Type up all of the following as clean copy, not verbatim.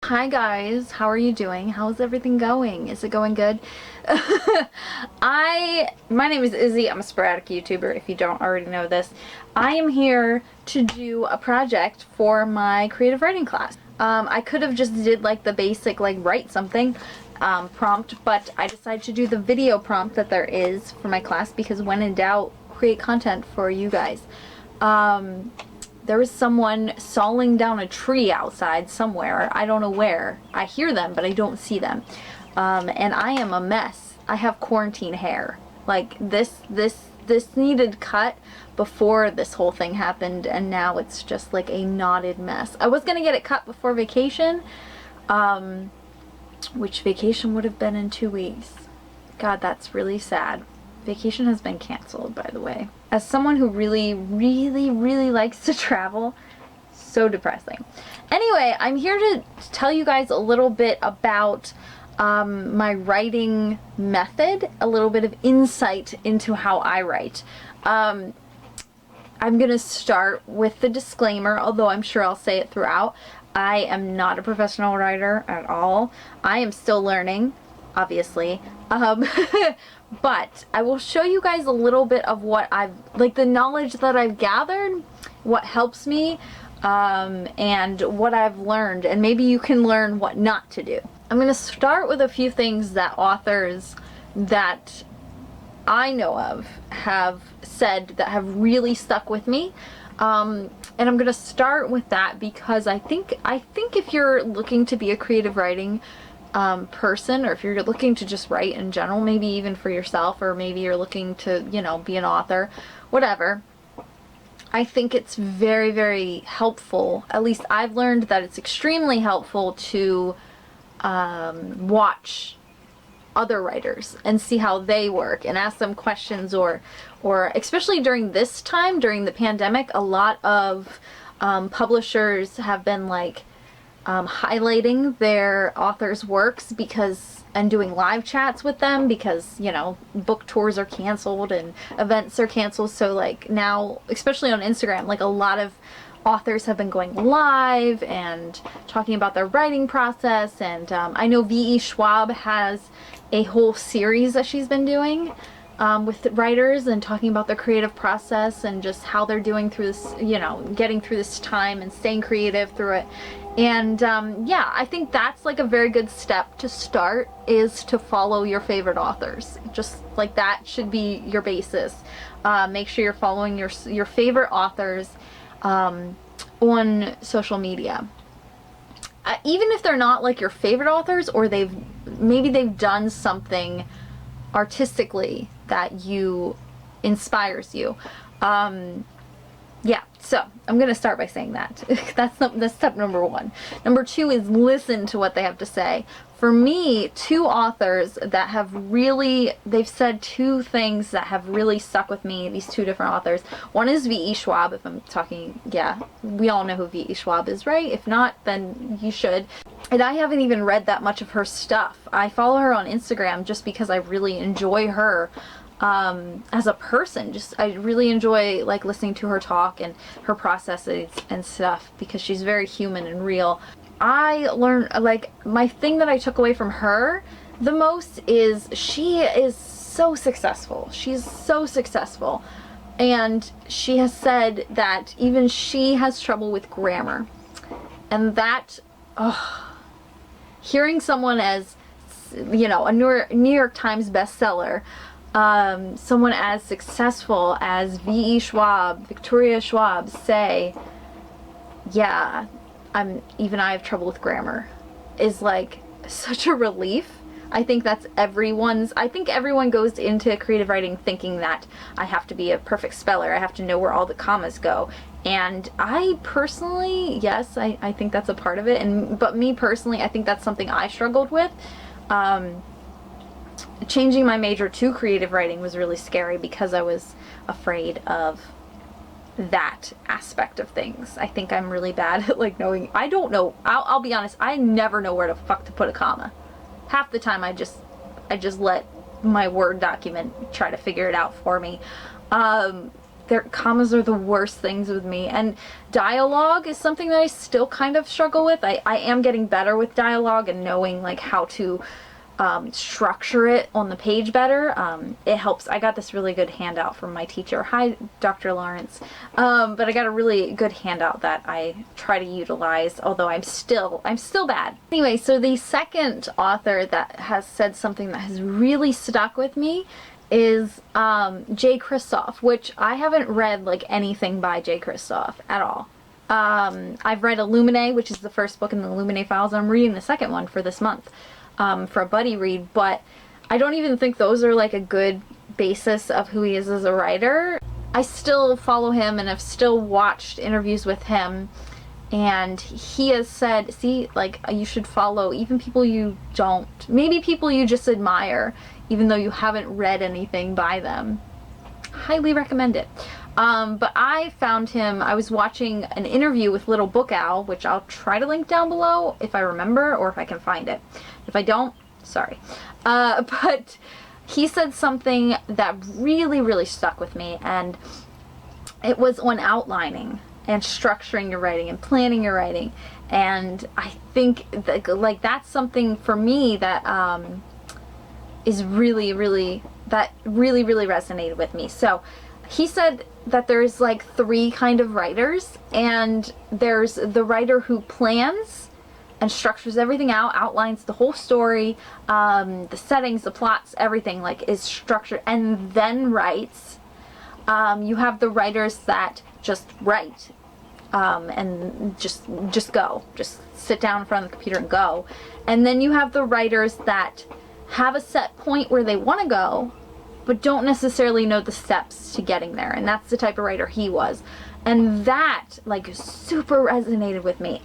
Hi guys, how are you doing? How's everything going? Is it going good? My name is Izzy. I'm a sporadic YouTuber if you don't already know this. I am here to do a project for my creative writing class. I could have just did like the basic like write something prompt, but I decided to do the video prompt that there is for my class because when in doubt, create content for you guys. There was someone sawing down a tree outside somewhere. I don't know where. I hear them, but I don't see them. And I am a mess. I have quarantine hair. Like this needed cut before this whole thing happened, and now it's just like a knotted mess. I was gonna get it cut before vacation, which vacation would have been in 2 weeks. God, that's really sad. Vacation has been canceled, by the way. As someone who really likes to travel, so depressing. Anyway, I'm here to tell you guys a little bit about my writing method, a little bit of insight into how I write. I'm gonna start with the disclaimer, although I'm sure I'll say it throughout. I am not a professional writer at all. I am still learning, obviously. But I will show you guys a little bit of what like the knowledge that I've gathered, what helps me, and what I've learned, and maybe you can learn what not to do. I'm going to start with a few things that authors that I know of have said that have really stuck with me. And I'm going to start with that because I think if you're looking to be a creative writing person, or if you're looking to just write in general, maybe even for yourself, or maybe you're looking to, you know, be an author, whatever, I think it's very helpful. At least I've learned that it's extremely helpful to watch other writers and see how they work and ask them questions, or especially during this time, during the pandemic, a lot of publishers have been like highlighting their authors' works and doing live chats with them because, you know, book tours are canceled and events are canceled. So like now, especially on Instagram, like a lot of authors have been going live and talking about their writing process. And I know Schwab has a whole series that she's been doing with writers and talking about their creative process and just how they're doing through this, you know, getting through this time and staying creative through it. And yeah, I think that's like a very good step to start, is to follow your favorite authors. Just like that should be your basis. Make sure you're following your favorite authors on social media. Even if they're not like your favorite authors, or maybe they've done something artistically that inspires you. Yeah, so I'm gonna start by saying that. That's step number one. Number two is listen to what they have to say. For me, two authors that they've said two things that have really stuck with me, these two different authors. One is V.E. Schwab, if I'm talking, yeah, we all know who V.E. Schwab is, right? If not, then you should. And I haven't even read that much of her stuff. I follow her on Instagram just because I really enjoy her as a person. I really enjoy like listening to her talk and her processes and stuff because she's very human and real. I learned, like, my thing that I took away from her the most is she is so successful. She's so successful. And she has said that even she has trouble with grammar. And that, hearing someone as, you know, a New York Times bestseller, someone as successful as V.E. Schwab, Victoria Schwab, say, yeah, I have trouble with grammar, is like such a relief. I think everyone goes into creative writing thinking that I have to be a perfect speller, I have to know where all the commas go. And I personally, yes, I think that's a part of it. But me personally, I think that's something I struggled with. Changing my major to creative writing was really scary because I was afraid of that aspect of things. I think I'm really bad at like knowing. I don't know. I'll be honest. I never know where the fuck to put a comma. Half the time I just let my Word document try to figure it out for me. commas are the worst things with me. And dialogue is something that I still kind of struggle with. I am getting better with dialogue and knowing like how to structure it on the page better. It helps. I got this really good handout from my teacher. Hi, Dr. Lawrence. But I got a really good handout that I try to utilize, although I'm still bad. Anyway, so the second author that has said something that has really stuck with me is Kristoff, which I haven't read like anything by Kristoff at all. I've read Illuminae, which is the first book in the Illuminae files, and I'm reading the second one for this month. For a buddy read, but I don't even think those are like a good basis of who he is as a writer. I still follow him and have still watched interviews with him, and he has said, see, like, you should follow even people you don't, maybe people you just admire, even though you haven't read anything by them. Highly recommend it. But I found him, I was watching an interview with Little Book Owl, which I'll try to link down below if I remember or if I can find it. If I don't, sorry. But he said something that really, really stuck with me, and it was on outlining and structuring your writing and planning your writing. And I think that, like, that's something for me that is really, really resonated with me. So he said that there's like 3 kind of writers, and there's the writer who plans and structures everything out, outlines the whole story, the settings, the plots, everything like is structured, and then writes. You have the writers that just write and just go, just sit down in front of the computer and go. And then you have the writers that have a set point where they want to go, but don't necessarily know the steps to getting there. And that's the type of writer he was. And that like super resonated with me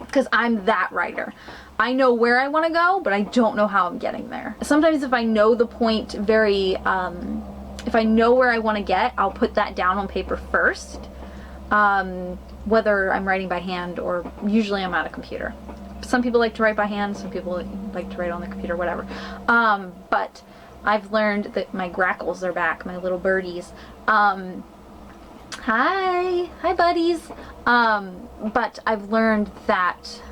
because I'm that writer. I know where I want to go, but I don't know how I'm getting there. Sometimes if I know the point very, if I know where I want to get, I'll put that down on paper first, whether I'm writing by hand or usually I'm at a computer. Some people like to write by hand, some people like to write on the computer, whatever. But I've learned that my grackles are back, my little birdies. Hi buddies. But I've learned that,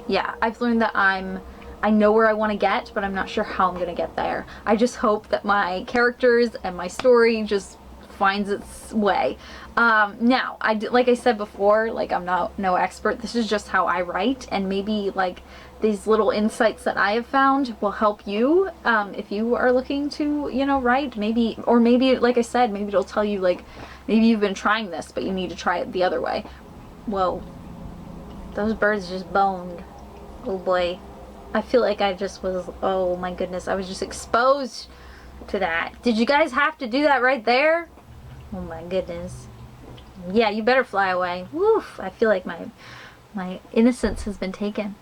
I know where I want to get, but I'm not sure how I'm going to get there. I just hope that my characters and my story just finds its way. Now, like I said before, like I'm no expert. This is just how I write, and maybe like these little insights that I have found will help you if you are looking to, write. Maybe, or maybe, like I said, maybe it'll tell you like, maybe you've been trying this, but you need to try it the other way. Whoa, those birds just boned. Oh boy. I feel like I just was, oh my goodness, I was just exposed to that. Did you guys have to do that right there? Oh my goodness. Yeah, you better fly away. Woof, I feel like my innocence has been taken.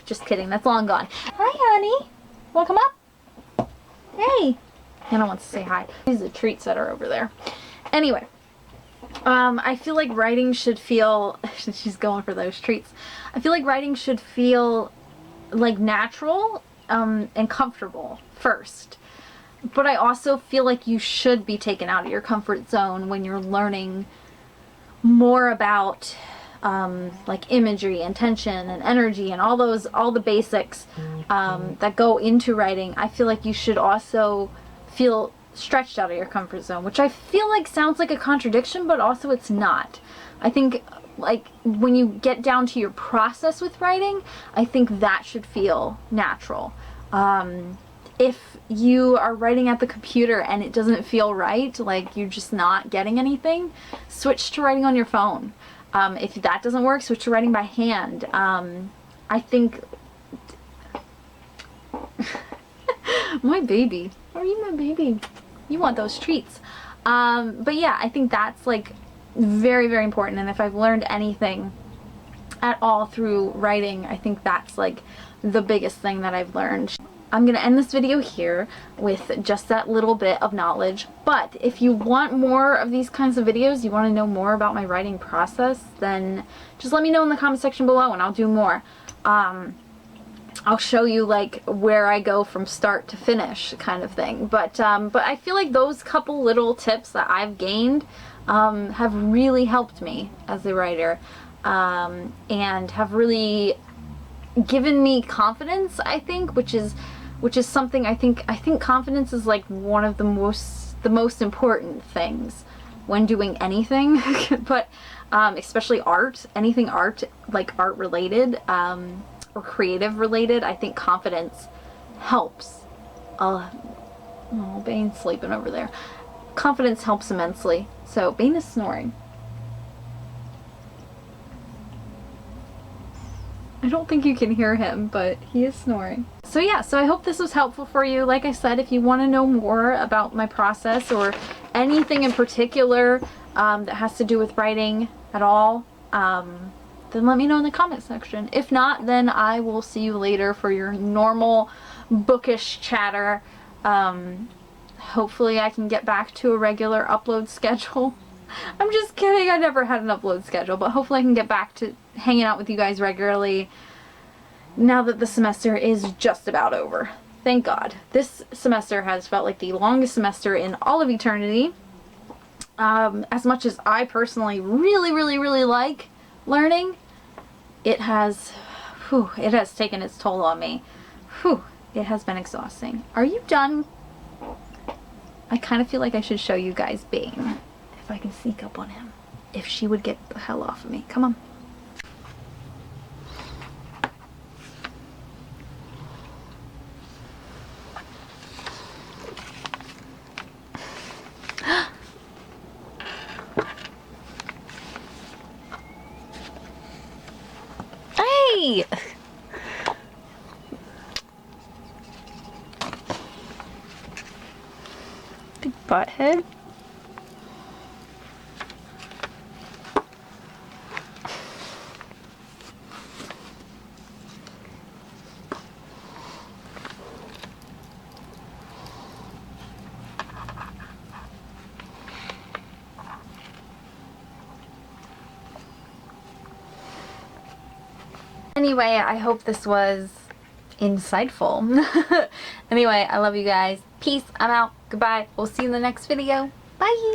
Just kidding, that's long gone. Hi, honey. Wanna come up? Hey. Hannah wants to say hi. These are the treats that are over there. Anyway, I feel like writing should feel, she's going for those treats. I feel like writing should feel like natural and comfortable first. But I also feel like you should be taken out of your comfort zone when you're learning more about like imagery and tension and energy and all the basics that go into writing. I feel like you should also feel stretched out of your comfort zone, which I feel like sounds like a contradiction, but also it's not. I think like when you get down to your process with writing, I think that should feel natural. If you are writing at the computer and it doesn't feel right, like you're just not getting anything, switch to writing on your phone. If that doesn't work, switch to writing by hand. I think my baby, are you my baby? You want those treats. But yeah, I think that's like very, very important. And if I've learned anything at all through writing, I think that's like the biggest thing that I've learned. I'm gonna end this video here with just that little bit of knowledge, but if you want more of these kinds of videos, you want to know more about my writing process, then just let me know in the comment section below and I'll do more. I'll show you like where I go from start to finish kind of thing. But I feel like those couple little tips that I've gained have really helped me as a writer, and have really given me confidence, I think, which is something I think confidence is like one of the most important things when doing anything, but especially art, anything art, like art related, or creative related. I think confidence helps. Oh, Bane's sleeping over there. Confidence helps immensely. So Bane is snoring. I don't think you can hear him, but he is snoring. So yeah, so I hope this was helpful for you. Like I said, if you want to know more about my process or anything in particular that has to do with writing at all, then let me know in the comment section. If not, then I will see you later for your normal bookish chatter. Hopefully I can get back to a regular upload schedule. I'm just kidding, I never had an upload schedule, but hopefully I can get back to hanging out with you guys regularly now that the semester is just about over. Thank God. This semester has felt like the longest semester in all of eternity. As much as I personally really like learning, it has taken its toll on me. It has been exhausting. Are you done? I kind of feel like I should show you guys Bane. If I can sneak up on him. If she would get the hell off of me. Come on. Hey! Big butthead. Anyway, I hope this was insightful. Anyway, I love you guys. Peace. I'm out. Goodbye. We'll see you in the next video. Bye.